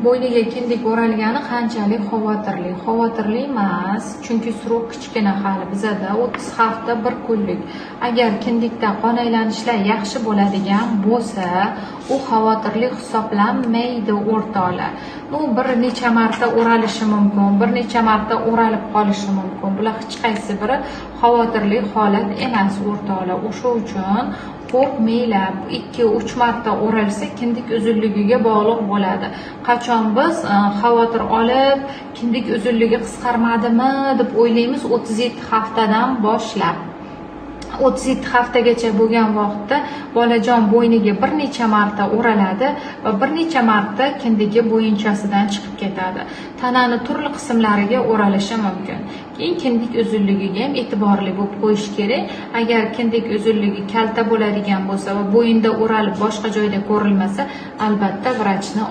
Bo'yniga kindik o'ralgani qanchalik xavotirli? Xavotirli emas, chunki srok kichkina hali bizada 30 hafta 1 kunlik. Agar kindikda qon aylanishlar yaxshi bo'ladigan bo'lsa, u xavotirli hisoblanmaydi o'rtoqlar. Bir necha marta o'ralishi mumkin, bir necha marta o'ralib qolishi mumkin. Bular hech qaysi biri xavotirli holat emas o'rtoqlar. O'sha uchun qo'rqmanglar, 2-3 marta o'ralsa kindik uzunligiga bog'liq bo'ladi. Qachon biz xavotir olib, kindik uzunligi qisqarmadimi deb o'ylaymiz 37 haftadan boshlab. 37 haftagacha bo'lgan vaqtda bolajon bo'yniga bir necha marta o'raladi va bir necha marta kindigi bo'yinchasidan chiqib ketadi. Tanani turli qismlariga o'ralishi mumkin. Keyin kindik uzunligiga ham e'tiborli bo'lib qo'yish kerak. Agar kindik uzunligi kalta bo'ladigan bo'lsa va bo'yinda o'ralib boshqa joyda ko'rilmasa, albatta vrachni